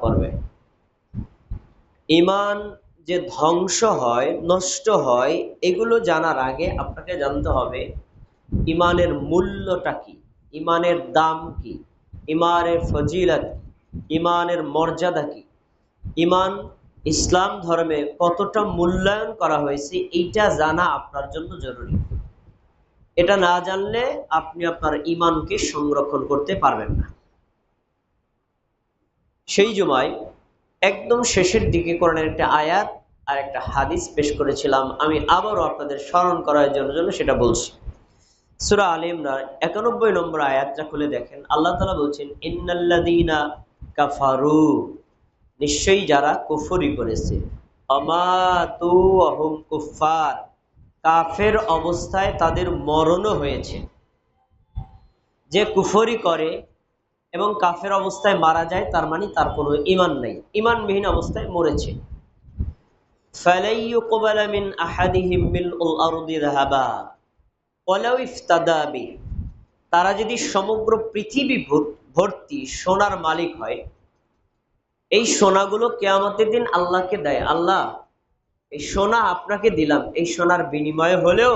করবে। ঈমান যে ধ্বংস হয়, নষ্ট হয়, এগুলো জানার আগে আপনাকে জানতে হবে ঈমানের মূল্যটা কি, ঈমানের দাম কি, ঈমানের ফজিলত কি, ঈমানের মর্যাদা কি, ঈমান ইসলাম ধর্মে কতটা মূল্যায়ন করা হয়েছে, এইটা জানা আপনার জন্য জরুরি। এটা না জানলে আপনি আপনার ঈমানকে সংরক্ষণ করতে পারবেন না। সেই জুমায় একদম শেষের দিকে কোরআনের একটা আয়াত আর একটা হাদিস পেশ করেছিলাম, আমি আবারও আপনাদের স্মরণ করার জন্য সেটা বলছি। সূরা আলে ইমরান 91 নম্বর আয়াতটা খুলে দেখেন, আল্লাহ তাআলা বলছেন, ইন্নাল্লাযীনা কাফারু, নিশ্চয়ই যারা কুফরি করেছে, আমাতু ওয়া হুম কুফার, কাফের অবস্থায় তাদের মরণও হয়েছে। যে কুফরি করে এবং কাফের অবস্থায় মারা যায়, তার মানে তার কোনো ঈমান নাই, ঈমানবিহীন অবস্থায় মরেছে। ফালাই ইউকবালা মিন আহাদিহিম মিলউল আরদি যাহাবা ওয়ালাউ ইফতাদা বি, তারা যদি সমগ্র পৃথিবী ভর্তি সোনার মালিক হয়, এই সোনাগুলো কিয়ামতের দিন আল্লাহকে দেয়, আল্লাহ এই সোনা আপনাকে দিলাম, এই সোনার বিনিময়ে হলেও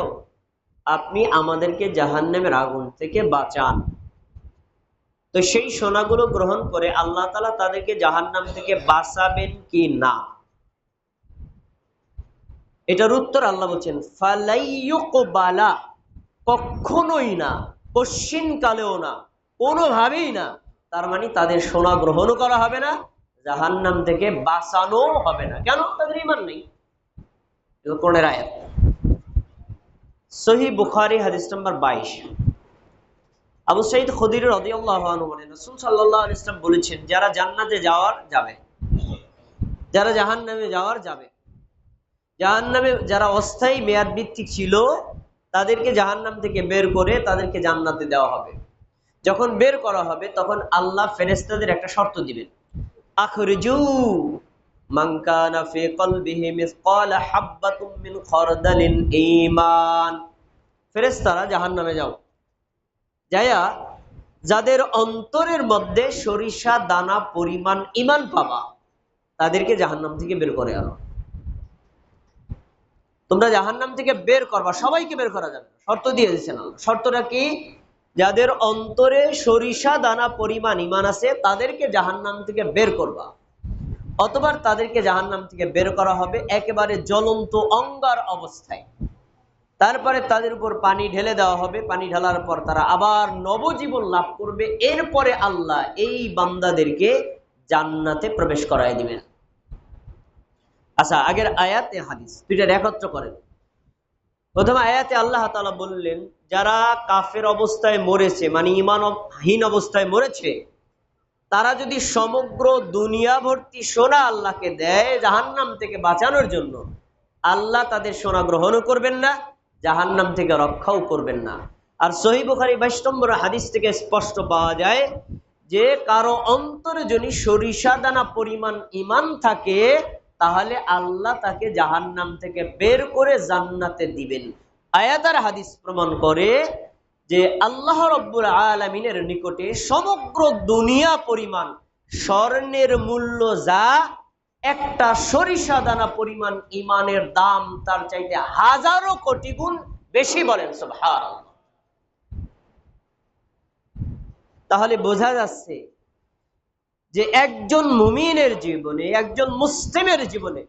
আপনি আমাদেরকে জাহান্নামের আগুন থেকে বাঁচান। তো সেই সোনাগুলো গ্রহণ করে আল্লাহ তাআলা তাদেরকে জাহান্নাম থেকে বাঁচাবেন কি না, এটার উত্তর আল্লাহ বলছেন ফালাইয়ুকবালা, কখনোই না, কশ্চিন কালেও না, কোনোভাবেই না। তার মানে তাদের সোনা গ্রহণও করা হবে না, জাহান্নাম থেকে বাঁচানো হবে না। কেন? তাদের ঈমান নেই। এটা কোরআনের আয়াত, সহিহ বুখারী হাদিস নাম্বার 22। আবু সাঈদ খুদরি রাদিয়াল্লাহু আনহু বলেন, রাসূল সাল্লাল্লাহু আলাইহি ওয়াসাল্লাম বলেছেন, যারা জান্নাতে যাওয়ার যাবে, যারা জাহান্নামে যাওয়ার যাবে। জাহান্নামে যারা অস্থায়ী মেয়াদ ভিত্তিক ছিল, তাদেরকে জাহান্নাম থেকে বের করে তাদেরকে জান্নাতে দেওয়া হবে। যখন বের করা হবে তখন আল্লাহ ফেরেশতাদের একটা শর্ত দিবেন, আখরিজু মান কানা ফি কলবিহি মিসকালা হাববাতুম মিন খারদালিন ঈমান। ফেরেশতারা জাহান্নামে যাও, যায়া যাদের অন্তরের মধ্যে সরিষা দানা পরিমাণ ঈমান পাবা, তাদেরকে জাহান্নাম থেকে বের করে আনো। তোমরা জাহান্নাম থেকে বের করবা, সবাইকে বের করা যাবে, শর্ত দিয়ে দিয়েছেন আল্লাহ। শর্তটা কি? যাদের অন্তরে সরিষা দানা পরিমাণ ঈমান আছে, তাদেরকে জাহান্নাম থেকে বের করবা, অথবা তাদেরকে জাহান্নাম থেকে বের করা হবে একেবারে জ্বলন্ত অঙ্গার অবস্থায়। তারপরে তাদের উপর পানি ঢেলে দেওয়া হবে, পানি ঢালার পর তারা আবার নবজীবন লাভ করবে। এরপরে আল্লাহ এই বান্দাদেরকে জান্নাতে প্রবেশ করায় দিবেন। আচ্ছা, আগের আয়াতে হাদিস দুইটা একত্র করেন। প্রথম আয়াতে আল্লাহ তাআলা বললেন, যারা কাফের অবস্থায় মরেছে, মানে ঈমানহীন অবস্থায় মরেছে, তারা যদি সমগ্র দুনিয়া ভর্তি সোনা আল্লাহকে দেয় জাহান্নাম থেকে বাঁচানোর জন্য, আল্লাহ তাদের সোনা গ্রহণও করবেন না, জাহান্নাম থেকে রক্ষাও করবেন না। আর সহিহ বুখারী 22 নম্বর হাদিস থেকে স্পষ্ট পাওয়া যায় যে কারো অন্তরে যদি সরিষা দানা পরিমাণ ঈমান থাকে, তাহলে আল্লাহ তাকে জাহান্নাম থেকে বের করে জান্নাতে দিবেন। আয়াত আর হাদিস প্রমাণ করে যে আল্লাহ রাব্বুল আলামিনের নিকটে সমগ্র দুনিয়া পরিমাণ স্বর্ণের মূল্য যা, একটা সরিষা দানা পরিমাণ ঈমানের দাম তার চাইতে হাজারো কোটি গুণ বেশি। বলেন সুবহানাল্লাহ। তাহলে বোঝা যাচ্ছে যে একজন মুমিনের জীবনে, একজন মুসলিমের জীবনে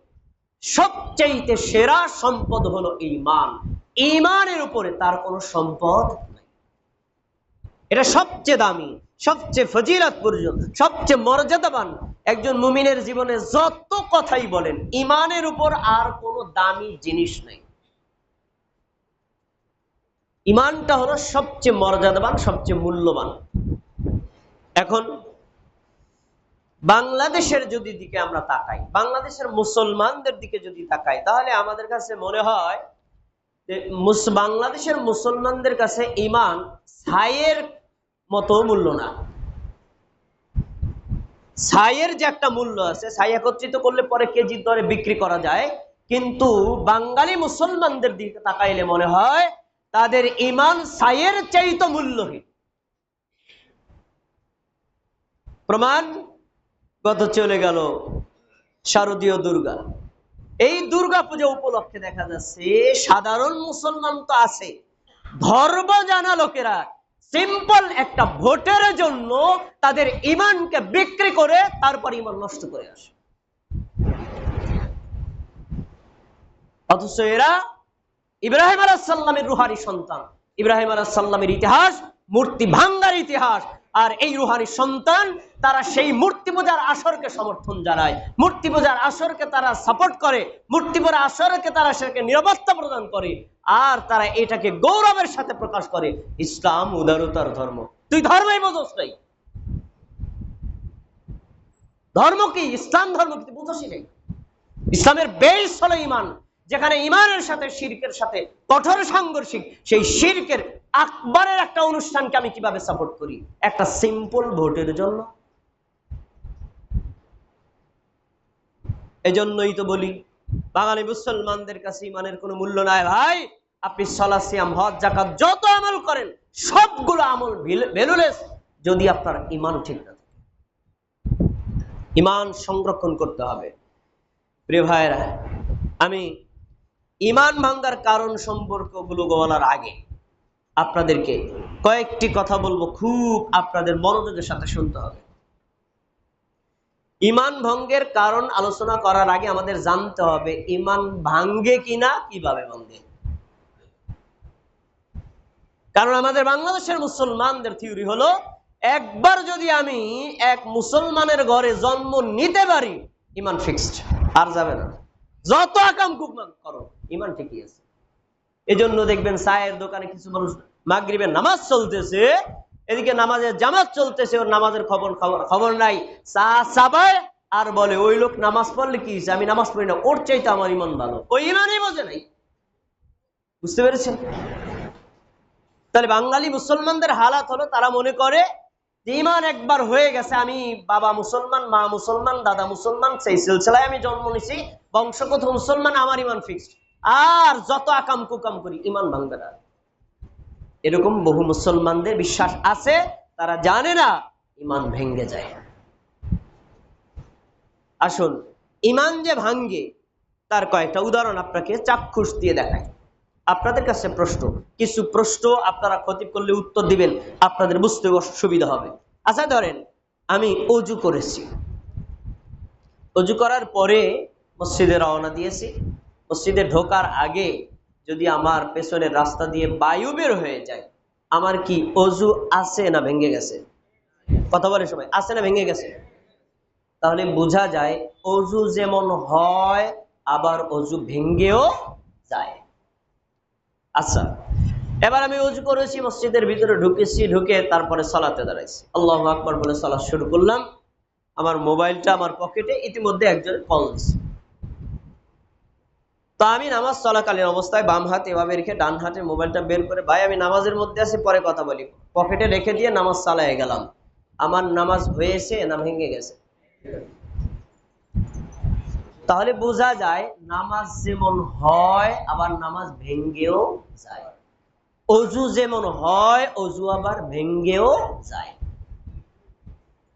সবচাইতে সেরা সম্পদ হলো ঈমান। ঈমানের উপরে তার কোনো সম্পদ নাই। এটা সবচেয়ে দামি, সবচেয়ে ফজিলতপূর্ণ, সবচেয়ে মর্যাদাবান। একজন মুমিনের জীবনে যত কথাই বলেন, ঈমানের উপর আর কোনো দামি জিনিস নেই। ঈমানটা হলো সবচেয়ে মর্যাদাবান, সবচেয়ে মূল্যবান। এখন বাংলাদেশের যদি দিকে আমরা তাকাই, বাংলাদেশের মুসলমানদের দিকে যদি তাকাই, তাহলে আমাদের কাছে মনে হয় যে বাংলাদেশের মুসলমানদের কাছে ঈমান ছাইয়ের মতো মূল্য না। ছাইয়ের যে একটা মূল্য আছে, ছাই একত্রিত করলে পরে কেজির দরে বিক্রি করা যায়, কিন্তু বাঙালি মুসলমানদের দিকে তাকাইলে মনে হয় তাদের ঈমান ছাইয়ের চাইতে মূল্যহীন। প্রমাণ, কত চলে গেল শারদীয় দুর্গা। এই দুর্গা পূজা উপলক্ষে দেখা যাচ্ছে সাধারণ মুসলমান তো আছে, ধর্ম জানা লোকেরা সিম্পল একটা ভোটের জন্য তাদের ইমানকে বিক্রি করে তারপর ইমান নষ্ট করে আসে। অথচ এরা ইব্রাহিম আলাইহিস সালামের রুহানি সন্তান। ইব্রাহিম আলাইহিস সালামের ইতিহাস মূর্তি ভাঙ্গার ইতিহাস, আর এই রুহানি সন্তান তারা সেই মূর্তি পূজার আসরকে সমর্থন জানায়, মূর্তি পূজার আসরকে তারা সাপোর্ট করে, মূর্তি পূজার আসরকে তারা সেটাকে নিরাপত্তা প্রদান করে, আর তারা এটাকে গৌরবের সাথে প্রকাশ করে ইসলাম উদারতার ধর্ম। তুই ধর্মই বোঝস নাই, ধর্ম কি, ইসলাম ধর্ম কি তুই বুঝসই নাই। ইসলামের বেস হলো ইমান, যেখানে ইমানের সাথে শিরকের সাথে কঠোর সাংঘর্ষিক, সেই শিরকের আকবরের একটা অনুষ্ঠানকে আমি কিভাবে সাপোর্ট করি একটা সিম্পল ভোটের জন্য। এজন্যই তো বলি বাঙালি মুসলমানদের কাছে ইমানের কোনো মূল্য নাই ভাই। আপনি সালাত সিয়াম হজ যাকাত যত আমল করেন সবগুলো আমল ভ্যালুলেস যদি আপনার ইমান ঠিক না থাকে। ইমান সংরক্ষণ করতে হবে। প্রিয় ভাইরা, আমি ইমান ভাঙ্গার কারণ সম্পর্কগুলো বলার আগে আপনাদেরকে কয়েকটি কথা বলবো, খুব আপনাদের মনোযোগের সাথে শুনতে হবে। ইমান ভঙ্গের কারণ আলোচনা করার আগে আমাদের জানতে হবে ইমান ভাঙ্গে কিনা, কিভাবে ভাঙ্গে। কারণ আমাদের বাংলাদেশের মুসলমানদের থিওরি হলো একবার যদি আমি এক মুসলমানের ঘরে জন্ম নিতে পারি ইমান ফিক্সড, আর যাবে না, যত আকাম কুকমান করো ইমান ঠিকই আছে। এজন্য দেখবেন চায়ের দোকানে কিছু মানুষ মাগরিবের নামাজ চলতেছে, এদিকে নামাজের জামাত চলতেছে, ওর নামাজের খবর নাই, চা চাবায় আর বলে ওই লোক নামাজ পড়লে কি হয়েছে, আমি নামাজ পড়ি না, ওর চাইতে আমার ইমান ভালো। ওই ইমানই বোঝে নাই। বুঝতে পেরেছেন? তাহলে বাঙালি মুসলমানদের হালাত হলো তারা মনে করে যে ইমান একবার হয়ে গেছে, আমি বাবা মুসলমান, মা মুসলমান, দাদা মুসলমান, সেই সিলসিলায় আমি জন্ম নিছি, বংশগত মুসলমান, আমার ইমান ফিক্সড, আর যত আকাম কুকাম করি ইমান ভাঙবে না। এরকম বহু মুসলমানদের বিশ্বাস আছে, তারা জানে না ইমান ভেঙ্গে যায়। আসুন, ইমান যে ভাঙ্গে তার কয়েকটা উদাহরণ আপনাকে চাক্ষুষ দিয়ে দেখায়। আপনাদের কাছে প্রশ্ন, কিছু প্রশ্ন আপনারা খতিব করলে উত্তর দিবেন, আপনাদের বুঝতে সুবিধা হবে। আচ্ছা ধরেন আমি অজু করেছি, অজু করার পরে মসজিদে রওনা দিয়েছি, মসজিদে ঢোকার আগে যদি আমার পেছনের রাস্তা দিয়ে বায়ু বের হয়ে যায়, আমার কি অজু আছে না ভেঙে গেছে? কথা বলে সবাই, আছে না ভেঙে গেছে? তাহলে বোঝা যায় অজু যেমন হয় আবার অজু ভেঙ্গেও যায়। আচ্ছা, এবার আমি অজু করেছি, মসজিদের ভিতরে ঢুকেছি, ঢুকে তারপরে সালাতে দাঁড়াইছি, আল্লাহু আকবার বলে সালাত শুরু করলাম। আমার মোবাইলটা আমার পকেটে, ইতিমধ্যে একজন কল দিচ্ছে। তো আমি নামাজ চলাকালীন অবস্থায় বাম হাত এভাবে রেখে ডান হাতে মোবাইলটা বের করে, ভাই আমি নামাজের মধ্যে আছি, পরে কথা বলি, পকেটে রেখে দিয়ে নামাজ চালায় গেলাম। আমার নামাজ হয়েছে না ভেঙে গেছে? তাহলে বোঝা যায় নামাজ যেমন হয় আবার নামাজ ভেঙ্গেও যায়, অজু যেমন হয় অজু আবার ভেঙ্গেও যায়।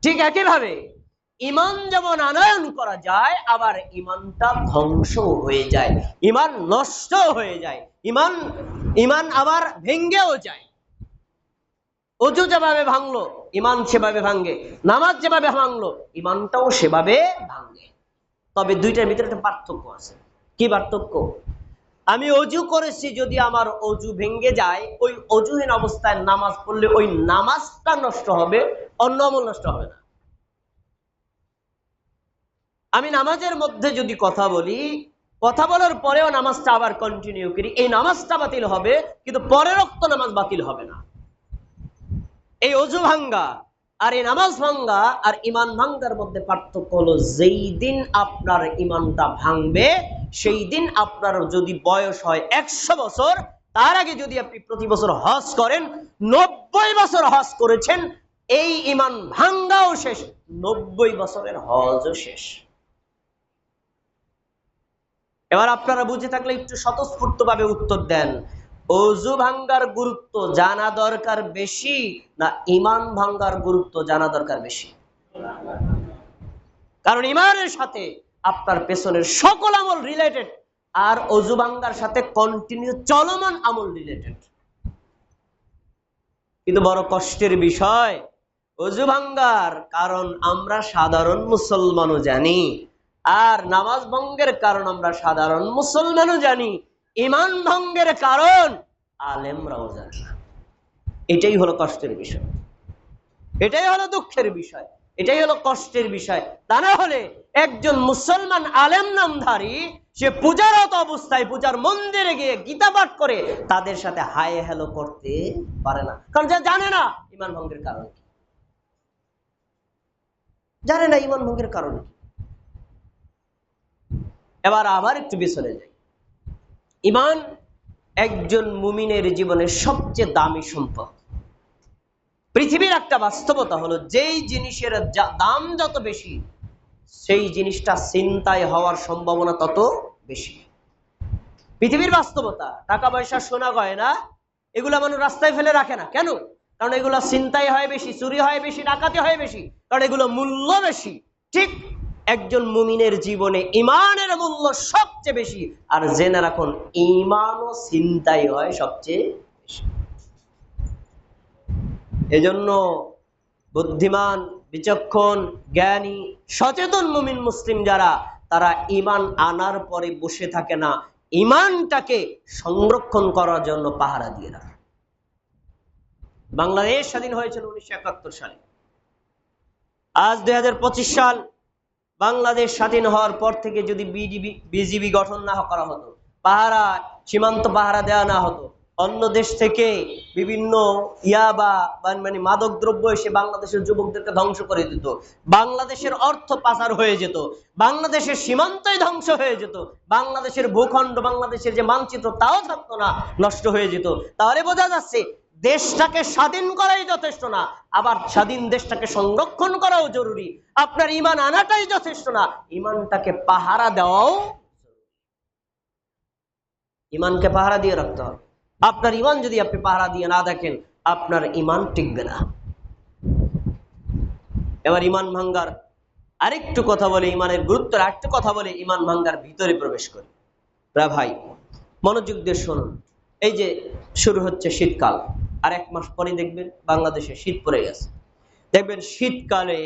ঠিক একইভাবে ইমান যেমন আনয়ন করা যায় আবার ইমানটা ধ্বংস হয়ে যায়, ইমান নষ্ট হয়ে যায়, ইমান আবার ভেঙ্গেও যায়। অজু যেভাবে ভাঙলো ইমান সেভাবে ভাঙ্গে, নামাজ যেভাবে ভাঙলো ইমানটাও সেভাবে ভাঙ্গে। তবে দুইটার ভিতরে একটা পার্থক্য আছে। কি পার্থক্য? আমি অজু করেছি, যদি আমার অজু ভেঙ্গে যায়, ওই অজুহীন অবস্থায় নামাজ পড়লে ওই নামাজটা নষ্ট হবে, অন্য আমল নষ্ট হবে না। আমি নামাজের মধ্যে যদি কথা বলি, কথা বলার পরেও নামাজটা আবার কন্টিনিউ করি, এই নামাজটা বাতিল হবে, কিন্তু পরের ওয়াক্ত নামাজ বাতিল হবে না। এই অজু ভাঙ্গা আর এই নামাজ ভাঙ্গা আর ইমান ভাঙ্গার মধ্যে পার্থক্য হলো, যেই দিন আপনার ইমানটা ভাঙবে সেই দিন আপনার যদি বয়স হয় 100 বছর, তার আগে যদি আপনি প্রতি বছর হজ করেন, 90 বছর হজ করেছেন, এই ইমান ভাঙ্গাও শেষ, 90 বছরের হজও শেষ। এবার আপনারা বুঝে থাকলে একটু স্বতঃস্ফূর্ত ভাবে উত্তর দেন, অজু ভাঙ্গার গুরুত্ব জানা দরকার বেশি না ইমান ভাঙ্গার গুরুত্ব জানা দরকার বেশি? কারণ ইমানের সাথে আপনার পেছনের সকল আমল রিলেটেড, আর অজু ভাঙ্গার সাথে কন্টিনিউ চলমান আমল রিলেটেড। কিন্তু বড় কষ্টের বিষয়, অজু ভাঙ্গার কারণ আমরা সাধারণ মুসলমানও জানি, আর নামাজ ভঙ্গের কারণ আমরা সাধারণ মুসলমানও জানি, ঈমান ভঙ্গের কারণ আলেমরাও জানে না। এটাই হলো কষ্টের বিষয়, এটাই হলো দুঃখের বিষয়, এটাই হলো কষ্টের বিষয়। তা না হলে একজন মুসলমান আলেম নামধারী সে পূজারত অবস্থায় পূজার মন্দিরে গিয়ে গীতা পাঠ করে তাদের সাথে হাই হ্যালো করতে পারে না, কারণ সে জানে না ঈমান ভঙ্গের কারণ কি, জানে না ঈমান ভঙ্গের কারণ কি। এবার আবার একটু পিছনে যাই। ঈমান একজন মুমিনের জীবনের সবচেয়ে দামি সম্পদ। পৃথিবীর একটা বাস্তবতা হলো, যেই জিনিসের দাম যত বেশি সেই জিনিসটা ছিনতাই হওয়ার সম্ভাবনা তত বেশি। পৃথিবীর বাস্তবতা, টাকা পয়সা সোনা গয়না এগুলা মানুষ রাস্তায় ফেলে রাখে না। কেন? কারণ এগুলো ছিনতাই হয় বেশি, চুরি হয় বেশি, ডাকাতি হয় বেশি, কারণ এগুলো মূল্য বেশি। ঠিক একজন মুমিনের জীবনে ঈমানের মূল্য সবচেয়ে বেশি, আর জেনে রাখুন ঈমানও ছিনতাই হয় সবচেয়ে বেশি। এজন্য বুদ্ধিমান, বিচক্ষণ, জ্ঞানী, সচেতন মুমিন মুসলিম যারা, তারা ঈমান আনার পরে বসে থাকে না, ঈমানটাকে সংরক্ষণ করার জন্য পাহারা দিয়ে রাখে। বাংলাদেশ স্বাধীন হয়েছিল 1971 সালে। আজ 2025 সাল। বাংলাদেশ স্বাধীন হওয়ার পর থেকে যদি বিজিবি গঠন না করা হতো, পাহারা, সীমান্ত পাহারা দেওয়া না হতো, অন্য দেশ থেকে বিভিন্ন ইয়াবা মানে মাদক দ্রব্য এসে বাংলাদেশের যুবকদেরকে ধ্বংস করে দিত, বাংলাদেশের অর্থ পাচার হয়ে যেত, বাংলাদেশের সীমান্তই ধ্বংস হয়ে যেত, বাংলাদেশের ভূখণ্ড, বাংলাদেশের যে মানচিত্র তাও থাকতো না, নষ্ট হয়ে যেত। তাহলে বোঝা যাচ্ছে দেশটাকে স্বাধীন করাই যথেষ্ট না, আবার স্বাধীন দেশটাকে সংরক্ষণ করাও জরুরি। আপনার ঈমান আনাটাই যথেষ্ট না, ঈমানটাকে পাহারা দেওয়াও। ঈমানকে পাহারা দিয়ে রাখতে হবে। আপনার ঈমান যদি আপনি পাহারা দিয়ে না দেখেন, আপনার ঈমান টিকবে না। এবার ঈমান ভাঙ্গার আরেকটু কথা বলে, ঈমানের গুরুত্বের আরেকটু কথা বলে ঈমান ভাঙ্গার ভিতরে প্রবেশ করি। ভাই মনোযোগ দিয়ে শুনুন। এই যে শুরু হচ্ছে শীতকাল, আর 1 মাস পরে দেখবেন বাংলাদেশে শীত পড়ে গেছে। দেখবেন শীতকালে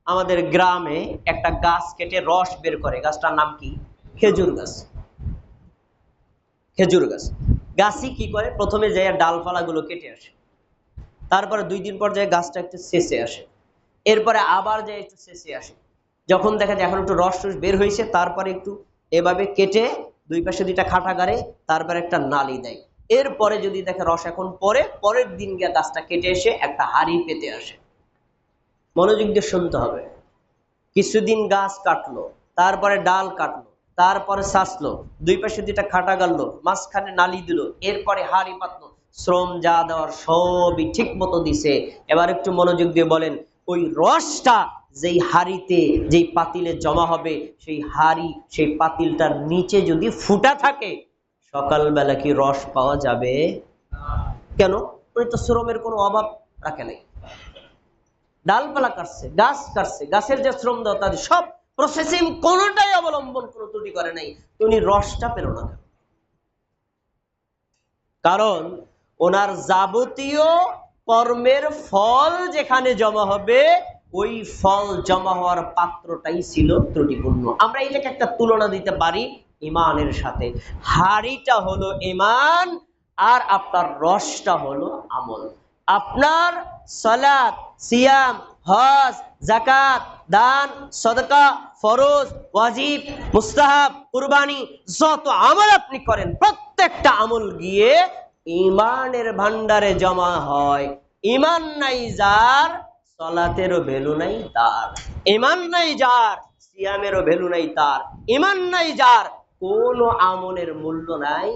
আমাদের গ্রামে একটা গাছ কেটে রস বের করে, গাছটার নাম কি? খেজুর গাছ। খেজুর গাছ গাছই কি করে, প্রথমে যাই ডালপালাগুলো কেটে আসে, তারপরে 2 দিন পর যায় গাছটা একটু শেষে আসে, এরপরে আবার যায় একটু শেষে আসে। যখন দেখা যায় এখন একটু রস টস বের হয়েছে, তারপরে একটু এভাবে কেটে 2 পাশে 2টা খাটা গাড়ে, তারপরে একটা নালি দেয়। এরপরে যদি দেখে রস এখন পরের দিন গিয়ে গাছটা কেটে এসে একটা হাড়ি পেতে আসে। মনোযোগ দিয়ে শুনতে হবে। কিছুদিন গাছ কাটলো, তারপরে ডাল কাটলো, তারপরে ছাঁচলো, 2 পাশে 2টা খাটা গাড়লো, মাঝখানে নালি দিল, এরপরে হাড়ি পাতলো। শ্রম যা দেওয়ার সবই ঠিক মতো দিছে। এবার একটু মনোযোগ দিয়ে বলেন, ওই রসটা যেই হাড়িতে, যেই পাতিলে জমা হবে, সেই হাড়ি, সেই পাতিলটার নিচে যদি ফুটা থাকে, সকালবেলা কি রস পাওয়া যাবে? কেন? ওই তো শ্রমের কোনো অভাব রাখে নাই। ডালপালা কাটছে, গাছ কাটছে, গাছের যে শ্রম দেওয়া, তাদের সব প্রসেসিং কোনোটাই অবলম্বন কোনো ত্রুটি করে নাই, উনি রসটা পেল না। কারণ ওনার যাবতীয় কর্মের ফল যেখানে জমা হবে, ওই ফল জমা হওয়ার পাত্রটাই ছিল ত্রুটিপূর্ণ। আমরা এটাকে একটা তুলনা দিতে পারি ঈমানের সাথে। হাড়িটা হলো ঈমান, আর আপনার রসটা হলো আমল। আপনার সালাত, সিয়াম, হজ, যাকাত, দান, সদকা, ফরজ, ওয়াজিব, মুস্তাহাব, কুরবানি, যত আমল আপনি করেন, প্রত্যেকটা আমল গিয়ে ঈমানের ভান্ডারে জমা হয়। ঈমান নাই যার, সালাতেরও ভ্যালু নাই তার। ঈমান নাই যার, সিয়ামেরও ভ্যালু নাই তার। ঈমান নাই যার, কোনো আমলের মূল্য নাই।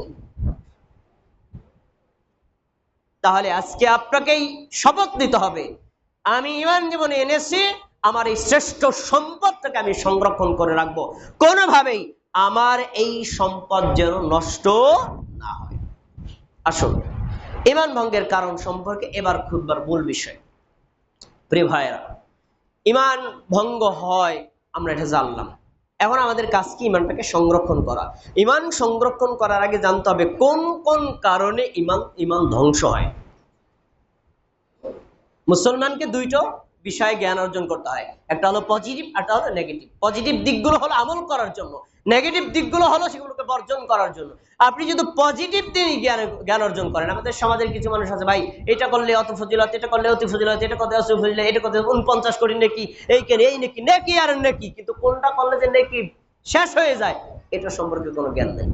তাহলে আজকে আপনাকেই শপথ নিতে হবে, আমি ঈমান জীবনে এনেছি, আমার এই শ্রেষ্ঠ সম্পদটাকে আমি সংরক্ষণ করে রাখবো, কোনোভাবেই আমার এই সম্পদ যেন নষ্ট না হয়। আসুন ঈমান ভঙ্গের কারণ সম্পর্কে এবার খুববার মূল বিষয়। প্রিয় ভাইরা, ঈমান ভঙ্গ হয় আমরা এটা জানলাম। এখন আমাদের কাজ কি? ইমানটাকে সংরক্ষণ করা। ইমান সংরক্ষণ করার আগে জানতে হবে কোন কোন কারণে ইমান ধ্বংস হয়। মুসলমানকে দুইটো বিষয়ে জ্ঞান অর্জন করতে হয়, একটা হলো পজিটিভ, একটা হলো নেগেটিভ। পজিটিভ দিকগুলো হলো আমল করার জন্য, নেগেটিভ দিকগুলো হলো সেগুলোকে বর্জন করার জন্য। আপনি যদি পজিটিভ দিয়ে জ্ঞান অর্জন করেন, আমাদের সমাজের কিছু মানুষ আছে, ভাই এটা করলে অত ফজিলত, এটা করলে অতি ফজিলত, এটা করতে অতি ফজিলত, এটা করতে 49 কোটি নেকি, এই কেন এই নেকি, নেকি আর নেকি, কিন্তু কোনটা করলে যে নেকি শেষ হয়ে যায় এটা সম্পর্কে কোনো জ্ঞান নেই।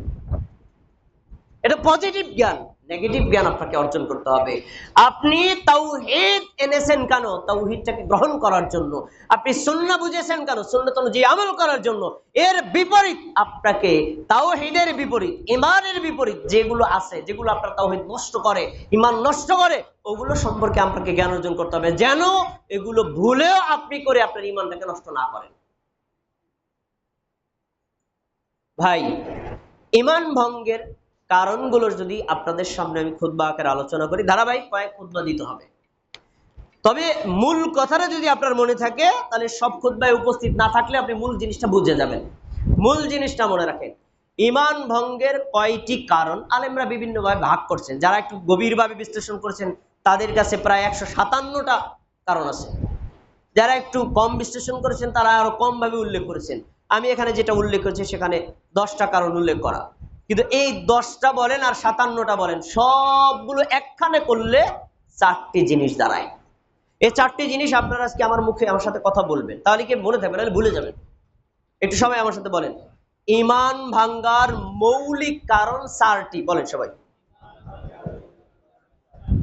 এটা পজিটিভ জ্ঞান। নেগেটিভ জ্ঞান আপনাকে অর্জন করতে হবে। আপনি তাওহীদ এনেছেন কেন? তাওহীদটাকে গ্রহণ করার জন্য। আপনি সুন্নাহ বুঝেছেন কেন? সুন্নাত অনুযায়ী আমল করার জন্য। এর বিপরীত আপনাকে, তাওহীদের বিপরীত, ঈমানের বিপরীত যেগুলো আছে, যেগুলো আপনার তাওহীদ নষ্ট করে, ঈমান নষ্ট করে, ওগুলো সম্পর্কে আপনাকে জ্ঞান অর্জন করতে হবে, যেন এগুলো ভুলেও আপনি করে আপনার ঈমানটাকে নষ্ট না করেন। ভাই, ঈমান ভঙ্গের কারণগুলোর যদি আপনাদের সামনে আমি খুতবা আকারে আলোচনা করি, ধারাবাহিক কয়েক খুতবা দিতে হবে। তবে মূল কথাটা যদি আপনার মনে থাকে, তাহলে সব খুতবায় উপস্থিত না থাকলে আপনি মূল জিনিসটা বুঝে যাবেন। মূল জিনিসটা মনে রাখেন, ঈমান ভঙ্গের কয়টি কারণ আলেমরা বিভিন্নভাবে ভাগ করছেন। যারা একটু গভীরভাবে বিশ্লেষণ করেছেন তাদের কাছে প্রায় 157টা কারণ আছে। যারা একটু কম বিশ্লেষণ করেছেন তারা আরো কম ভাবে উল্লেখ করেছেন। আমি এখানে যেটা উল্লেখ করেছি সেখানে 10টা কারণ উল্লেখ করা, কিন্তু এই 10টা বলেন আর 57টা বলেন, সবগুলো একখানে করলে 4টি জিনিস দাঁড়ায়। এই 4টি জিনিস আপনারা আজকে আমার মুখে আমার সাথে কথা বলবেন, তাহলে কি মনে থাকবে, নাহলে ভুলে যাবেন। একটু সবাই আমার সাথে বলেন, ঈমান ভাঙ্গার মৌলিক কারণ 4টি। বলেন সবাই,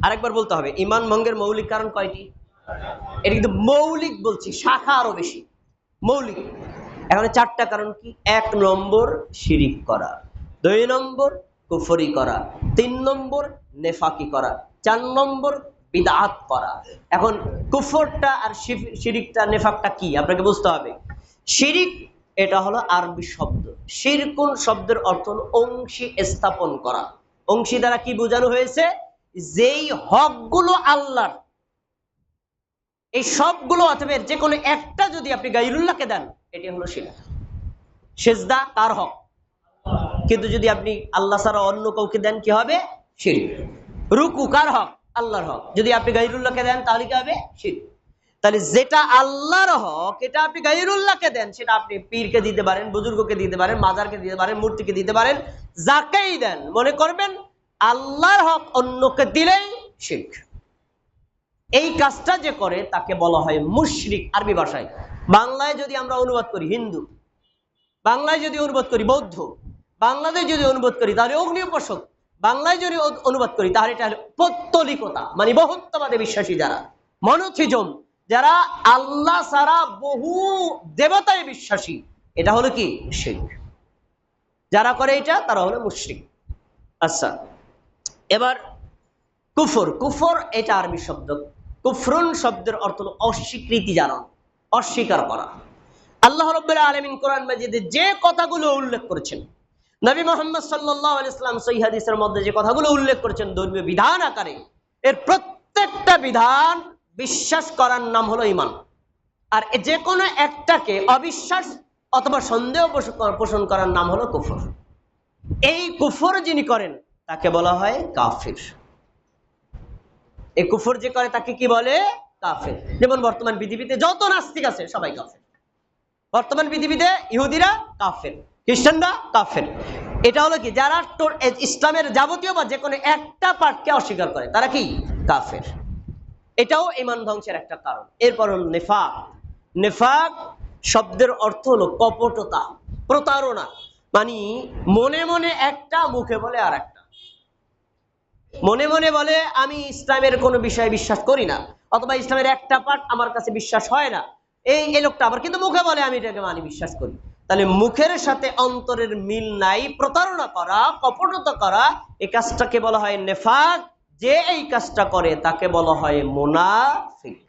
আরেকবার বলতে হবে, ঈমান ভঙ্গের মৌলিক কারণ কয়টি? এটা কিন্তু মৌলিক বলছি, শাখা আরো বেশি। মৌলিক এখানে 4টা কারণ কি? 1 নম্বর শিরিক করা, 2 নম্বর কুফরি করা, 3 নম্বর নেফাকি করা, 4 নম্বর বিদআত করা। এখন কুফরটা আর শিরিকটা, নেফাকটা কি আপনাকে বুঝতে হবে। শিরিক এটা হলো আরবি শব্দ। শিরকুন শব্দের অর্থ হলো অংশী স্থাপন করা। অংশী দ্বারা কি বোঝানো হয়েছে? যেই হকগুলো আল্লাহর, এই সবগুলো অথবা যে কোনো একটা যদি আপনি গায়রুল্লাহকে দেন, এটি হলো শিরক। সিজদা কার হক? কিন্তু যদি আপনি আল্লাহ ছাড়া অন্য কাউকে দেন কি হবে? শিরক। রুকু কার হক? আল্লাহর হক। যদি আপনি গায়রুল্লাহকে দেন তাহলে কি হবে? শিরক। তাহলে যেটা আল্লাহর হক এটা আপনি গায়রুল্লাহকে দেন, সেটা আপনি পীরকে দিতে পারেন, বুজুর্গকে দিতে পারেন, মাজারকে দিতে পারেন, মূর্তিকে দিতে পারেন, যাকেই দেন মনে করবেন আল্লাহর হক অন্যকে দিলেই শিরক। এই কাজটা যে করে তাকে বলা হয় মুশরিক আরবি ভাষায়। বাংলায় যদি আমরা অনুবাদ করি হিন্দু, বাংলায় যদি অনুবাদ করি বৌদ্ধ, বাংলাদেশ যদি অনুবাদ করি তাহলে অগ্নি উপাসক, বাংলায় যদি অনুবাদ করি তাহলে এটা হলো পৌত্তলিকতা, মানে বহুত্ববাদে বিশ্বাসী যারা, মনোথিজম, যারা আল্লাহ ছাড়া বহু দেবতায় বিশ্বাসী, এটা হলো কি? শিরক। যারা করে এটা তারা হলো মুশরিক। আচ্ছা, এবার কুফর। কুফর এটা আরবি শব্দ। কুফরুন শব্দের অর্থ হলো অস্বীকৃতি জানানো, অস্বীকার করা। আল্লাহ রাব্বুল আলামিন কোরআন মাজিদে যে কথাগুলো উল্লেখ করেছেন, নবী মুহাম্মদ সাল্লাল্লাহু আলাইহি ওয়াসাল্লাম সহিহ হাদিসের মধ্যে যে কথাগুলো উল্লেখ করেছেন ধর্মীয় বিধান আকারে, এর প্রত্যেকটা বিধান বিশ্বাস করার নাম হলো ঈমান। আর যে কোনো একটাকে অবিশ্বাস অথবা সন্দেহ পোষণ করার নাম হলো কুফর। এই কুফর যিনি করেন তাকে বলা হয় কাফির। এই কুফর যে করে তাকে কি বলে? কাফের। যেমন বর্তমান পৃথিবীতে যত নাস্তিক আছে সবাই কাফের। বর্তমান পৃথিবীতে ইহুদিরা কাফের, খ্রিস্টানরা কাফের। এটা হলো কি? যারা ইসলামের যাবতীয় বা যে কোনো একটা পার্টকে অস্বীকার করে তারা কি? কাফের। এটাও ঈমান ধ্বংসের একটা কারণ। এরপর নেফাক। নেফাক শব্দের অর্থ হলো কপটতা, প্রতারণা, মানে মনে মনে একটা, মুখে বলে আর একটা। মনে মনে বলে আমি ইসলামের কোনো বিষয়ে বিশ্বাস করি না, অথবা ইসলামের একটা পার্ট আমার কাছে বিশ্বাস হয় না, এই লোকটা আবার কিন্তু মুখে বলে আমি এটাকে মানি, বিশ্বাস করি। তাহলে মুখের সাথে অন্তরের মিল নাই, প্রতারণা করা, কপটতা করা, এই কাজটাকে বলা হয় নেফাক। যে এই কাজটা করে তাকে বলা হয় মুনাফিক।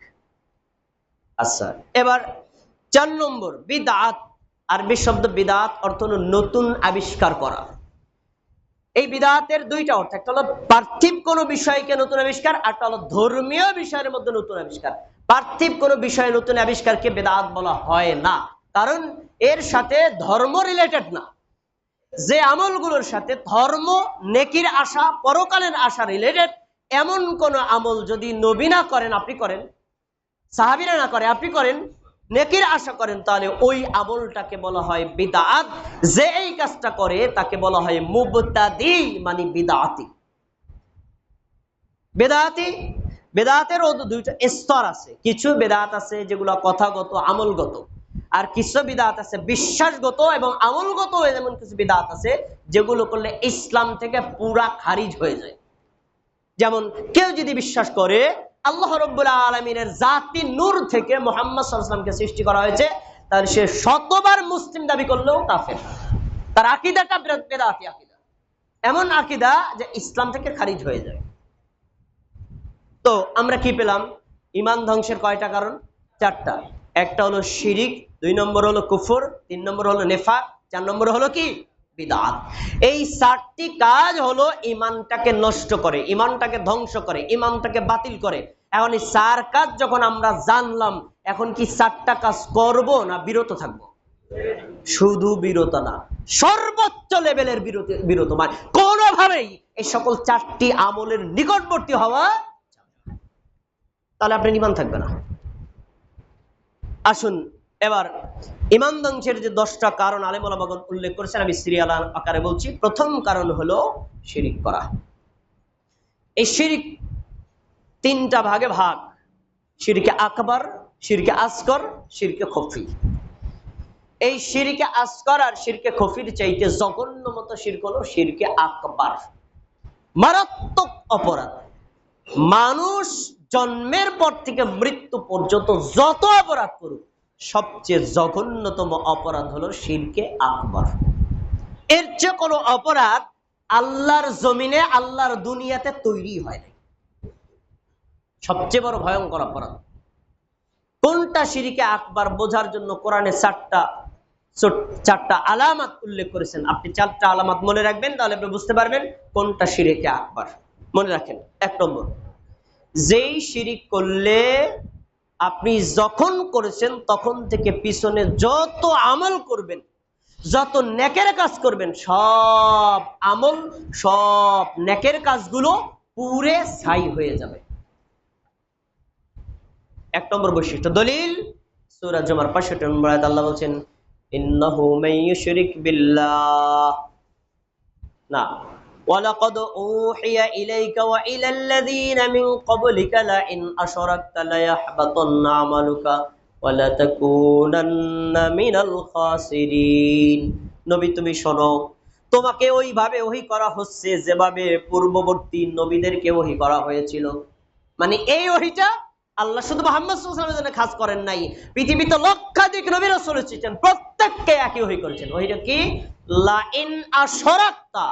আচ্ছা, এবার 4 নম্বর বিদআত। আরবি শব্দ বিদআত অর্থ হলো নতুন আবিষ্কার করা। এই বিদআতের 2টা অর্থ, একটা হলো পার্থিব কোনো বিষয়কে নতুন আবিষ্কার, আর একটা হলো ধর্মীয় বিষয়ের মধ্যে নতুন আবিষ্কার। পার্থিব কোনো বিষয়ে নতুন আবিষ্কারকে বিদআত বলা হয় না, কারণ এর সাথে ধর্ম রিলেটেড না। যে আমলগুলোর সাথে ধর্ম, নেকির আশা, পরকালের আশা রিলেটেড, এমন কোন আমল যদি নবী না করেন আপনি করেন, সাহাবীরা না করে আপনি করেন, নেকির আশা করেন, তাহলে ওই আমলটাকে বলা হয় বিদআত। যে এই কাজটা করে তাকে বলা হয় মুবতাদি, মানে বিদআতি। বেদাতি, বেদাতের দুইটা স্তর আছে। কিছু বেদাত আছে যেগুলো কথাগত, আমলগত, আর কিছু বিদআত আছে বিশ্বাসগত এবং আমলগত। এমন কিছু বিদআত আছে যেগুলো করলে ইসলাম থেকে পুরা খারিজ হয়ে যায়। যেমন কেউ যদি বিশ্বাস করে আল্লাহ রাব্বুল আলামিনের জাতি নূর থেকে মুহাম্মদ সাল্লাল্লাহু আলাইহি ওয়াসাল্লামকে সৃষ্টি করা হয়েছে, তাহলে সে শতবার মুসলিম দাবি করলেও কাফের। তার আকীদাটা বেদাতি আকীদা, এমন আকীদা যে ইসলাম থেকে খারিজ হয়ে যায়। তো আমরা কি পেলাম? ঈমান ধ্বংসের কয়টা কারণ? চারটা। একটা হলো শিরিক, 2 নম্বর হলো কুফর, 3 নম্বর হলো নিফাক, 4 নম্বর হলো কি? বিদআত। এই 4টি কাজ হলো ঈমানটাকে নষ্ট করে, ঈমানটাকে ধ্বংস করে, ঈমানটাকে বাতিল করে। এখন এই 4 কাজ যখন আমরা জানলাম, এখন কি 4টা কাজ করব না বিরত থাকব? শুধু বিরত না, সর্বোচ্চ লেভেলের বিরত, মানে কোনোভাবেই এই সকল 4টি আমলের নিকটবর্তী হওয়া, তাহলে আপনার ঈমান থাকবে না। আসুন এবার ঈমান ধ্বংসের যে 10টা কারণ আলেম ওলামাগণ উল্লেখ করেছেন, আমি সিরিয়াল আকারে বলছি। প্রথম কারণ হলো শিরিক করা। এই শিরিক 3টা ভাগে ভাগ: শিরকে আকবার, শিরকে আসগর, শিরকে খফি। এই শিরকে আসগর আর শিরকে খফির চাইতে জঘন্যতম শিরক হলো শিরকে আকবার। মারাত্মক অপরাধ। মানুষ জন্মের পর থেকে মৃত্যু পর্যন্ত যত অপরাধ করুক, সবচেয়ে জঘন্যতম অপরাধ হলো শিরকে আকবার। এর চেয়ে কোনো অপরাধ আল্লাহর জমিনে, আল্লাহর দুনিয়াতে তৈরি হয় নাই। সবচেয়ে বড় ভয়ঙ্কর অপরাধ কোনটা? শিরকে আকবার বোঝার জন্য কোরআনে 4টা আলামত উল্লেখ করেছেন। আপনি 4টা আলামত মনে রাখবেন, তাহলে আপনি বুঝতে পারবেন কোনটা শিরকে আকবার। মনে রাখেন, 1 নম্বর, যেই শিরিক করলে আপনি যখন করেছেন তখন থেকে পিছনে যত আমল করবেন, যত নেকের কাজ করবেন, সব আমল, সব নেকের কাজগুলো পুরে ছাই হয়ে যাবে। 1 নম্বর বৈশিষ্ট্য। দলিল সূরা জুমার 65 নম্বর আয়াত, আল্লাহ বলেন ইন্নাহু মাইয়ুশরিক বিল্লাহ, না, ওয়ালাকাদ উহিয়া ইলাইকা ওয়া ইলাল্লাযীনা মিন ক্বাবলিকা লাইন আশরাকতা লায়াহবাতান্না আমালুকা ওয়া লাতাকুনান্না মিনাল খাসিরিন। নবী তুমি শোনো, তোমাকে ওইভাবে ওহী করা হচ্ছে যেভাবে পূর্ববর্তী নবীদেরকে ওহী করা হয়েছিল। মানে এই ওহীটা আল্লাহ শুধু মুহাম্মদ সাল্লাল্লাহু আলাইহি ওয়াসাল্লামের জন্য খাস করেন নাই, পৃথিবীতে লক্ষাধিক নবী রাসূল এসেছেন, প্রত্যেককে একই ওহী করেছেন। ওহীটা কি? লাইন আশরাকতা,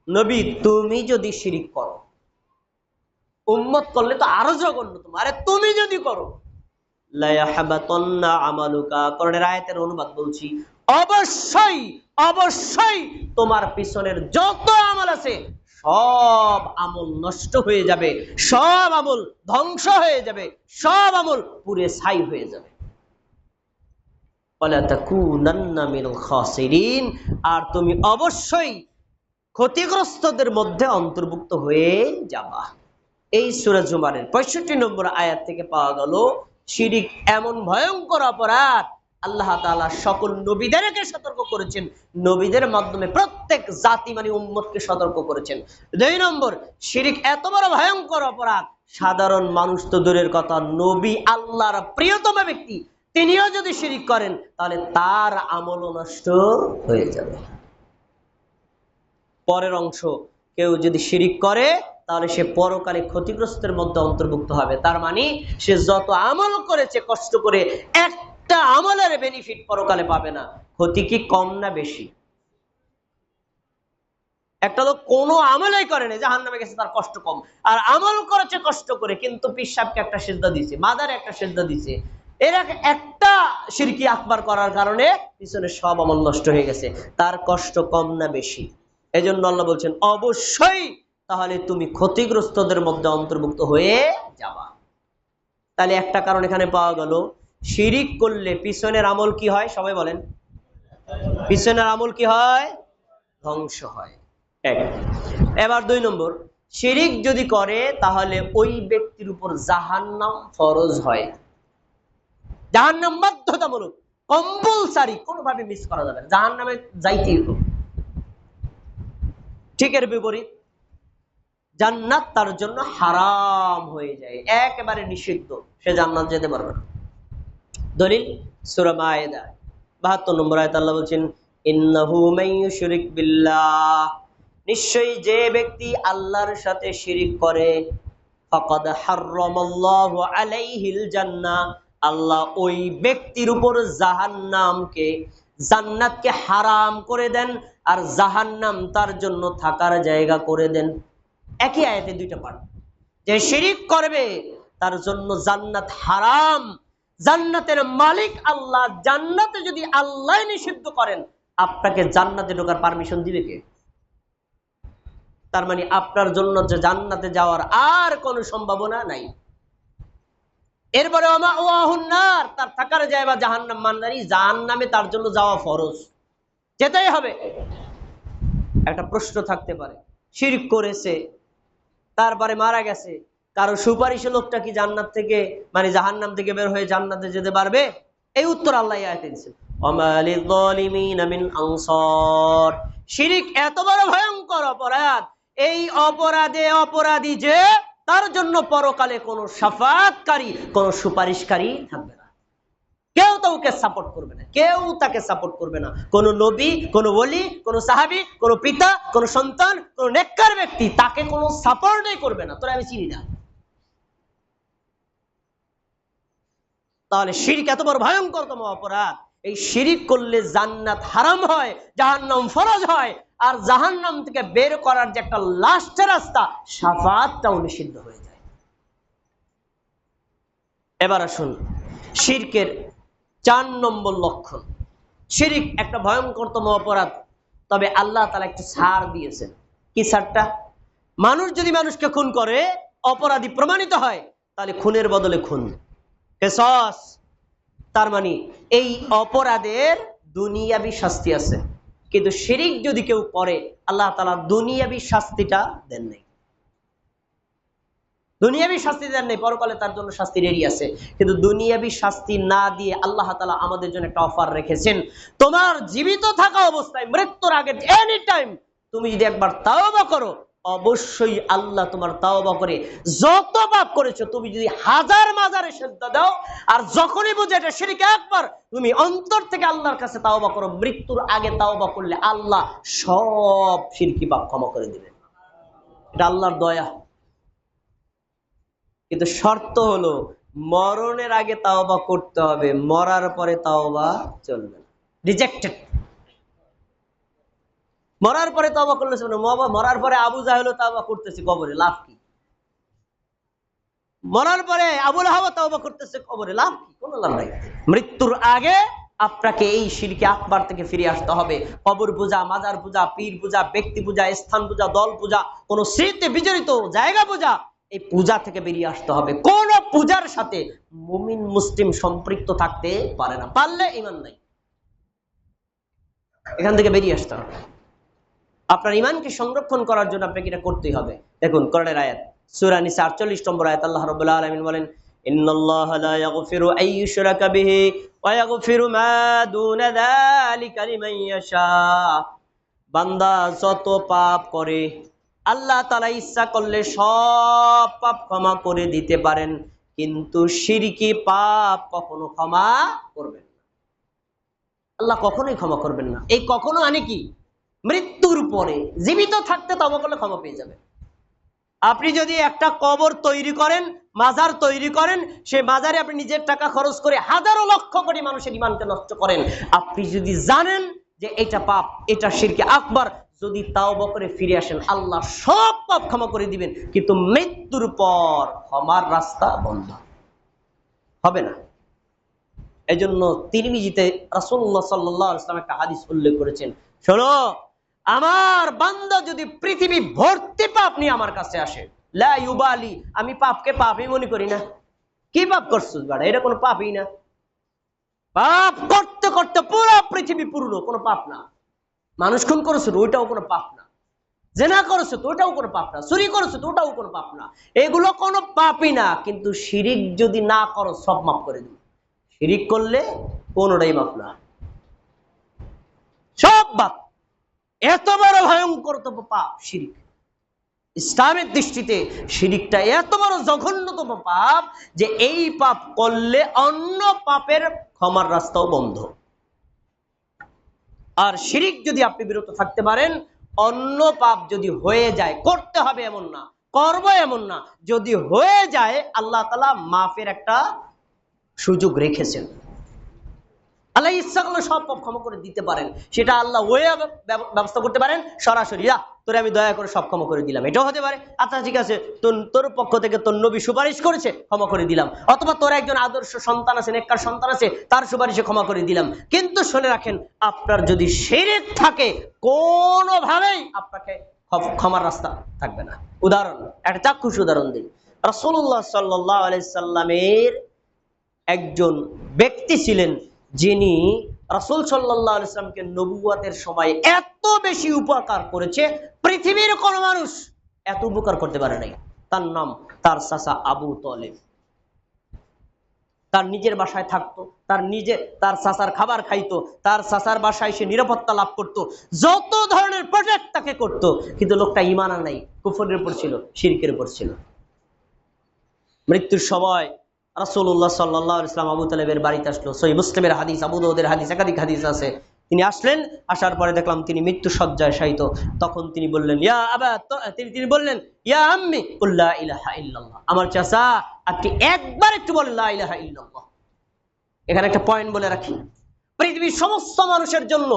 নবী তুমি যদি শিরিক করো, উম্মত করলে তো আরো জঘন্যতম, আরে তুমি যদি করো, লায়াহবাতান্না আমালুকা, কোরআনের আয়াতের অনুবাদ বলছি, অবশ্যই অবশ্যই তোমার পিছনের যত আমল আছে সব আমল নষ্ট হয়ে যাবে, সব আমল ধ্বংস হয়ে যাবে, সব আমল পুরে ছাই হয়ে যাবে। ওয়ালা তাকুনান্না মিনাল খাসিরিন, আর তুমি অবশ্যই ক্ষতিগ্রস্তদের মধ্যে অন্তর্ভুক্ত হয়ে যাবা। এই সূরা জুমারের 65 নম্বর আয়াত থেকে পাওয়া গেল শিরিক এমন ভয়ঙ্কর অপরাধ, আল্লাহ তাআলা সকল নবীদেরকে সতর্ক করেছেন, নবীদের মাধ্যমে প্রত্যেক জাতি মানে উম্মতকে সতর্ক করেছেন। 2 নম্বর, শিরিক এত বড় ভয়ঙ্কর অপরাধ, সাধারণ মানুষ তো দূরের কথা, নবী আল্লাহর প্রিয়তম ব্যক্তি তিনিও যদি শিরিক করেন তাহলে তার আমলও নষ্ট হয়ে যাবে। পরের অংশ, কেউ যদি শিরিক করে তাহলে সে পরকালে ক্ষতিগ্রস্তের মধ্যে অন্তর্ভুক্ত হবে। তার মানে সে যত আমল করেছে কষ্ট করে, একটা আমলের বেনিফিট পরকালে পাবে না। ক্ষতি কি কম না বেশি? একটা লোক কোনো আমলই করে না, জাহান্নামে গেছে, তার কষ্ট কম। আর আমল করেছে কষ্ট করে, কিন্তু পিশাবকে একটা সিজদা দিছে, মাদারে একটা সিজদা দিছে, এর একটা শিরকি আকবার করার কারণে পিছনে সব আমল নষ্ট হয়ে গেছে, তার কষ্ট কম না বেশি? এজন্য আল্লাহ বলছেন অবশ্যই তাহলে তুমি ক্ষতিগ্রস্তদের মধ্যে অন্তর্ভুক্ত হয়ে যাবা। তাহলে একটা কারণ এখানে পাওয়া গেল, শিরিক করলে পিছনের আমল কি হয়? সবাই বলেন, পিছনের আমল কি হয়? ধ্বংস হয়। এক। এবার 2 নম্বর, শিরিক যদি করে তাহলে ওই ব্যক্তির উপর জাহান্নাম ফরজ হয়। জাহান্নাম বাধ্যতামূলক, কম্পালসারি, কোনোভাবে মিস করা যাবে না, জাহান্নামে যাইতেই হবে। ঠিক এর বিপরীত, জান্নাত তার জন্য হারাম হয়ে যায়, একেবারে নিষিদ্ধ, সে জান্নাত যেতে পারবে না। দলিল সূরা মায়েদা 72 নম্বর আয়াত আল্লাহ বলছেন, ইন্নাহু মাইয়ুশরিক বিল্লাহ, নিশ্চয়ই যে ব্যক্তি আল্লাহর সাথে শিরিক করে, ফাকাদ হাররামাল্লাহু আলাইহিল জান্নাহ, আল্লাহ ওই ব্যক্তির উপর জাহান্নামকে, জান্নাতকে হারাম করে দেন, আর জাহান্নাম তার জন্য থাকার জায়গা করে দেন। একই আয়াতে দুইটা পাঠ। যে শিরিক করবে তার জন্য জান্নাত হারাম, জান্নাতের মালিক আল্লাহ, জান্নাতে যদি আল্লাহ নিষিদ্ধ করেন, আপনাকে জান্নাতে ঢোকার পারমিশন দিবে কে? তার মানে আপনার জন্য যে জান্নাতে যাওয়ার আর কোনো সম্ভাবনা নাই। এরপরে মাওয়াহুন্নার, তার থাকার জায়গা জাহান্নাম, মানদারি জাহান্নামে তার জন্য যাওয়া ফরজ, যেতেই হবে। একটা প্রশ্ন থাকতে পারে, শিরক করেছে তারপরে মারা গেছে, কারো সুপারিশে লোকটা কি জান্নাত থেকে, মানে জাহান্নাম থেকে বের হয়ে জান্নাতে যেতে পারবে? এই উত্তর আল্লাহ আয়াতে দিয়েছেন, ওয়ামা লিয-যালিমিনা মিন আনসার। শিরক এত বড় ভয়ঙ্কর অপরাধ, এই অপরাধে অপরাধী যে, তার জন্য পরকালে কোনো শাফাআতকারী, কোনো সুপারিশকারী থাকবে না। কেউ তাকে সাপোর্ট করবে না, কেউ তাকে সাপোর্ট করবে না। কোন নবী, কোন ওলি, কোন সাহাবী, কোন পিতা, কোন সন্তান, কোন নেককার ব্যক্তি তাকে কোনো সাপোর্টই করবে না, তোরা আমি চিনি না। তাহলে শিরক এত বড় ভয়ঙ্করতম অপরাধ, এই শিরক করলে জান্নাত হারাম হয়, জাহান্নাম ফরজ হয়, আর জাহান্নাম থেকে বের করার যে একটা লাস্ট রাস্তা, শাফাআতটাও নিষিদ্ধ হয়ে যায়। এবার আসুন শিরকের 4 নম্বর লক্ষণ। শিরক একটা ভয়ঙ্করতম অপরাধ, তবে আল্লাহ তাআলা একটু ছাড় দিয়েছেন। কি ছাড়টা? মানুষ যদি মানুষকে খুন করে, অপরাধী প্রমাণিত হয়, তাহলে খুনের বদলে খুন, কিসাস। তার মানে এই অপরাধের দুনিয়াবি শাস্তি আছে, কিন্তু শিরক যদি কেউ করে, আল্লাহ তাআলা দুনিয়াবি শাস্তিটা দেন নাই। দুনিয়াবি শাস্তি দেন নাই, পরকালে তার জন্য শাস্তি রেডি আছে। কিন্তু দুনিয়াবি শাস্তি না দিয়ে আল্লাহ তাআলা আমাদের জন্য একটা অফার রেখেছেন, তোমার জীবিত থাকা অবস্থায়, মৃত্যুর আগে, এনি টাইম তুমি যদি একবার তাওবা করো, অবশ্যই আল্লাহ তোমার তাওবা করে, যত পাপ করেছো, তুমি যদি হাজার মাজারে সিজদা দাও, আর যখনই বুঝে এটা শিরক আকবার, তুমি অন্তর থেকে আল্লাহর কাছে তাওবা করো, মৃত্যুর আগে তাওবা করলে আল্লাহ সব শিরকি পাপ ক্ষমা করে দিবেন। এটা আল্লাহর দয়া। কিন্তু শর্ত হলো, মরণের আগে তাওবা করতে হবে, মরার পরে তাওবা চলবে না, রিজেক্টেড। মরার পরে তাওবা করলে চলবে না। মরার পরে আবু জাহেলও তাওবা করতেছে কবরে, লাভ কি? মরার পরে আবু লাহাব তাওবা করতেছে কবরে, লাভ কি? কোনো লাভ নাই। মৃত্যুর আগে আপনাকে এই শিরকে আকবার থেকে ফিরে আসতে হবে। কবর পূজা, মাজার পূজা, পীর পূজা, ব্যক্তি পূজা, স্থান পূজা, দল পূজা, কোন স্মৃতি বিজড়িত জায়গা পূজা, এই পূজা থেকে বেরিয়ে আসতে হবে। কোন পূজার সাথে মুমিন মুসলিম সম্পৃক্ত থাকতে পারে না, পারলে ঈমান নাই। এখান থেকে বেরিয়ে আসতে হবে। আপনার ঈমানকে সংরক্ষণ করার জন্য আপনাকে এটা করতেই হবে। দেখুন কোরআনের আয়াত, সূরা নিসা 48 নম্বর আয়াত, আল্লাহ রাব্বুল আলামিন বলেন, ইন্নাল্লাহা লা ইয়াগফিরু আন ইউশরাকা বিহি ওয়া ইয়াগফিরু মা দুনা যালিকা লিমান ইয়াশা। বান্দা যত পাপ করে, আল্লাহ তাআলা ইচ্ছা করলে সব পাপ ক্ষমা করে দিতে পারেন, কিন্তু শিরকি পাপ কখনো ক্ষমা করবেন না। আল্লাহ কখনোই ক্ষমা করবেন না। এই কখনো মানে কি? মৃত্যুর পরে, জীবিত থাকতে তওবা করলে ক্ষমা পেয়ে যাবে। আপনি যদি একটা কবর তৈরি করেন, মাজার তৈরি করেন, সেই মাজারে আপনি নিজের টাকা খরচ করে হাজারো লক্ষ কোটি মানুষের ঈমানকে নষ্ট করেন, আপনি যদি জানেন যে এটা পাপ, এটা শিরকে আকবার, যদি তাওবা করে ফিরে আসেন, আল্লাহ সব পাপ ক্ষমা করে দিবেন, কিন্তু মৃত্যুর পর ক্ষমার রাস্তা বন্ধ হবে না। এই জন্য তিরমিজিতে রাসূলুল্লাহ সাল্লাল্লাহু আলাইহি ওয়াসাল্লাম একটা হাদিস উল্লেখ করেছেন, শোনো, আমার বান্দা যদি পৃথিবী ভর্তি পাপ নিয়ে আমার কাছে আসে, লা ইউবালি, আমি পাপকে পাপই মনে করি না। কি পাপ করছিস বাড়া? এটা কোনো পাপই না। পাপ করতে করতে পুরো পৃথিবী পূর্ণ, কোনো পাপ না। মানুষ খুন করেছে ওইটাও কোনো পাপ না, জেনা করেছে তো ওটাও কোনো পাপ না, চুরি করেছে তো ওটাও কোনো পাপ না, এগুলো কোনো পাপই না। কিন্তু শিরিক যদি না করো সব মাফ করে দিবে। শিরিক করলে কোনোটাই মাফ না, সব বাপ। এত বড় ভয়ঙ্কর তো পাপ শিরিক। ইসলামের দৃষ্টিতে শিরিকটা এত বড় জঘন্যতম পাপ যে এই পাপ করলে অন্য পাপের ক্ষমার রাস্তাও বন্ধ। আর শিরিক যদি আপনি বিরত থাকতে পারেন, অন্য পাপ যদি হয়ে যায়, করতে হবে এমন না, করবো এমন না, যদি হয়ে যায় আল্লাহ তাআলা মাফের একটা সুযোগ রেখেছেন। আল্লাহ ইচ্ছা করলে সব পাপ ক্ষমা করে দিতে পারেন, সেটা আল্লাহ ওয়ে ব্যবস্থা করতে পারেন সরাসরি, তোরে আমি দয়া করে সব ক্ষমা করে দিলাম, এটাও হতে পারে। আচ্ছা ঠিক আছে, তোর পক্ষ থেকে তোর নবী সুপারিশ করেছে, ক্ষমা করে দিলাম। অথবা তোর একজন আদর্শ সন্তান আছে, নেককার সন্তান আছে, তার সুপারিশে ক্ষমা করে দিলাম। কিন্তু শুনে রাখেন, আপনার যদি শিরক থাকে কোনোভাবেই আপনাকে ক্ষমার রাস্তা থাকবে না। উদাহরণ, একটা চাক্ষুষ উদাহরণ দিই। রাসূলুল্লাহ সাল্লাল্লাহু আলাইহি সাল্লামের একজন ব্যক্তি ছিলেন যিনি রাসূল সাল্লাল্লাহু আলাইহি ওয়াসাল্লামকে নবুয়তের সময় এত বেশি উপকার করেছে, পৃথিবীর কোন মানুষ এত উপকার করতে পারে নাই। তার নাম, তার চাচা আবু তালেব। তার নিজের বাসায় থাকতো, তার চাচার খাবার খাইতো, তার চাচার বাসায় সে নিরাপত্তা লাভ করত, যত ধরনের প্রজেক্ট তাকে করতো। কিন্তু লোকটা ঈমান আনে নাই, কুফরের উপর ছিল, শিরকের উপর ছিল। মৃত্যুর সময় রাসূলুল্লাহ সাল্লাল্লাহু আলাইহি ওয়াসাল্লাম আবু তালেবের বাড়িতে আসলো। সহিহ মুসলিমের হাদিস, আবু দাউদের হাদিস, একাধিক হাদিস আছে। তিনি আসলেন, আসার পরে দেখলাম তিনি মৃত্যু শয্যায় শায়িত। তখন তিনি বললেন, তিনি বললেন, ইয়া আম্মি কুল লা ইলাহা ইল্লাল্লাহ, আমার চাচা আপনি একবার একটু বলেন লা ইলাহা ইল্লাল্লাহ। এখানে একটা পয়েন্ট বলে রাখি, পৃথিবীর সমস্ত মানুষের জন্য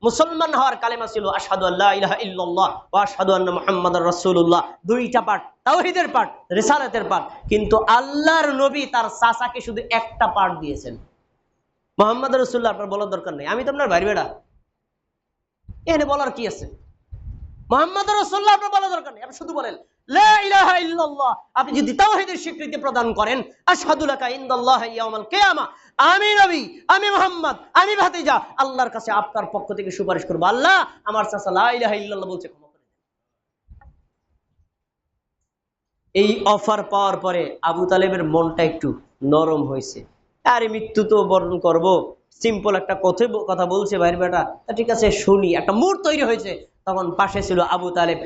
মুসলমান হওয়ার কালেমা ছিল আশহাদু আল্লা ইলাহা ইল্লাল্লাহ ওয়া আশহাদু আন্না মুহাম্মাদার রাসূলুল্লাহ। দুইটা পাঠ, তাওহীদের পাঠ, রিসালাতের পাঠ। কিন্তু আল্লাহর নবী তার চাচাকে শুধু একটা পাঠ দিয়েছেন, মুহাম্মাদুর রাসূলুল্লাহ। আপনার বলার দরকার নেই, আমি তো আপনার ভাই বেড়া, এখানে বলার কি আছে? মুহাম্মাদুর রাসূলুল্লাহ আপনার বলার দরকার নেই, আপনি শুধু বলেন লা ইলাহা ইল্লাল্লাহ। আপনি যদি তাওহীদের স্বীকৃতি প্রদান করেন, আশহাদু লাকা ইনদাল্লাহি ইয়াউমাল কিয়ামাহ, আমি নবী, আমি মুহাম্মদ, আমি ভাতিজা, আল্লাহর কাছে আপনার পক্ষ থেকে সুপারিশ করব, আল্লাহ আমার চাচা লা ইলাহা ইল্লাল্লাহ বলছে, ক্ষমা করে দেন। এই অফার পাওয়ার পরে আবু তালেবের মনটা একটু নরম হয়েছে। আরে মৃত্যু তো বরণ করব, সিম্পল একটা কথা বলছে ভাইয়ের বেটা, ঠিক আছে শুনি, একটা মুড তৈরি হয়েছে। তখন পাশে ছিল আবু তালেব,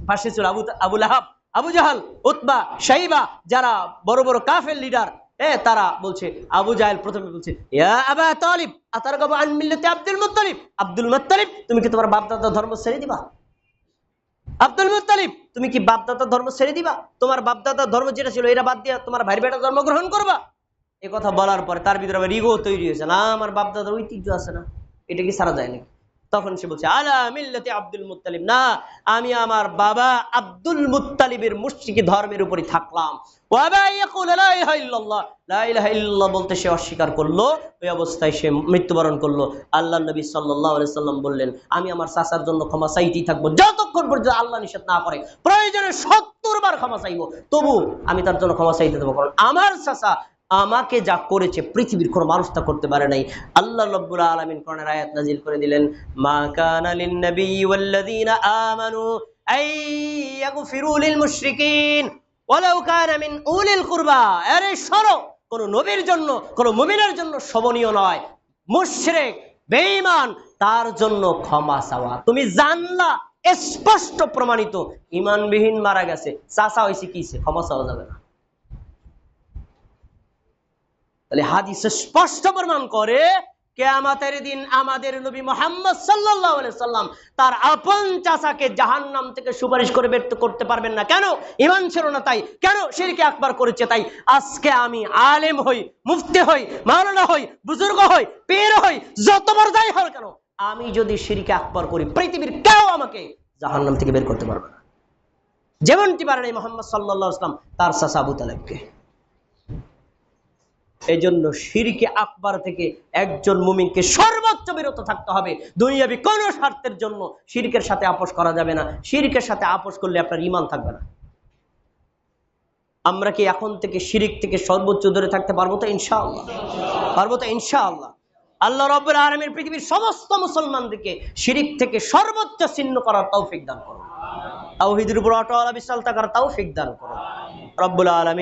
পাশে ছিল আবু লাহাব, আবু জাহাল, উতবা, শাইবা, যারা বড় বড় কাফের লিডার। তারা বলছে, আবু জাহেল প্রথমে বলছে, ইয়া আবা তালিব আতারগাবু আন মিল্লাতি আব্দুল মুত্তালিব, আব্দুল মুত্তালিব তুমি কি তোমার বাপদাদা ধর্ম ছেড়ে দিবা? আব্দুল মুত্তালিব তুমি কি বাপদাদার ধর্ম ছেড়ে দিবা? তোমার বাপদাদার ধর্ম যেটা ছিল এটা বাদ দিয়ে তোমার ভাই বেটা ধর্ম গ্রহণ করবা? এ কথা বলার পরে তার ভিতরে আবার ইগো তৈরি হয়েছে, না আমার বাপদাদার ঐতিহ্য আছে না, এটা কি ছাড়া যায় নাকি? তখন সে বলছে, আলা মিল্লাতি আব্দুল মুত্তালিব, না আমি আমার বাবা আব্দুল মুত্তালিবের মুশরিকি ধর্মের উপরই থাকলাম। ওয়া ইয়াকুল লা ইলাহা ইল্লাল্লাহ, লা ইলাহা ইল্লাল্লাহ বলতে সে অস্বীকার করলো। ওই অবস্থায় সে মৃত্যুবরণ করলো। আল্লাহর নবী সাল্লাল্লাহু আলাইহি সাল্লাম বললেন, আমি আমার চাচার জন্য ক্ষমা চাইতেই থাকবো যতক্ষণ পর্যন্ত আল্লাহ নিষেধ না করে। প্রয়োজনে 70 বার ক্ষমা চাইবো, তবু আমি তার জন্য ক্ষমা চাইতে দেবো, কারণ আমার চাচা আমাকে যা করেছে পৃথিবীর কোনো মানুষ তা করতে পারে নাই। আল্লাহ রাব্বুল আলামিন কোরআনের আয়াত নাযিল করে দিলেন, মা কানা লিন নবী ওয়াল্লাযীনা আমানু আই ইয়াগফিরু লিল মুশরিকিন ওয়ালাউ কানা মিন উলিল কুরবা। আরে শোনো, কোন নবীর জন্য, কোন মুমিনের জন্য শোভনীয় নয় মুশরিক বেঈমান তার জন্য ক্ষমা চাওয়া। তুমি জানলা স্পষ্ট প্রমাণিত ঈমানবিহীন মারা গেছে, চাচা হইছে কিছে, ক্ষমা চাওয়া যাবে না। তাহলে হাদিস স্পষ্ট প্রমাণ করে কিয়ামতের দিন আমাদের নবী মুহাম্মদ সাল্লাল্লাহু আলাইহি সাল্লাম তার আপন চাচাকে জাহান্নাম থেকে সুপারিশ করে বের করতে পারবেন না। কেন? ঈমান ছিল না তাই। কেন? শিরকে আকবার করেছে তাই। আজকে আমি আলেম হই, মুফতি হই, মাওলানা হই, বুজুর্গ হই, পীর হই, যত বড় যাই হই কেন, আমি যদি শিরকে আকবার করি পৃথিবীর কেউ আমাকে জাহান্নাম থেকে বের করতে পারবে না। যেমনটি পারেন এই মুহাম্মদ সাল্লাল্লাহু আলাইহি সাল্লাম তার চাচা আবু তালেবকে। এই জন্য শিরকে আকবার থেকে একজন মুমিনকে সর্বোচ্চ বিরত থাকতে হবে। দুনিয়াবি কোন স্বার্থের জন্য শিরকের সাথে আপোষ করা যাবে না। শিরকের সাথে আপোষ করলে আপনার ঈমান থাকবে না। আমরা কি এখন থেকে শিরক থেকে সর্বোচ্চ দূরে থাকতে পারবো তো? ইনশাআল্লাহ পারবো তো, ইনশাআল্লাহ। আল্লাহ রাব্বুল আলামিন পৃথিবীর সমস্ত মুসলমানদেরকে শিরিক থেকে সর্বোচ্চ ছিন্ন করার তৌফিক দান করুন। তাওহীদের উপর অটল বিশ্বাস থাকার তৌফিক দান করুন রব্বুল আলামিন।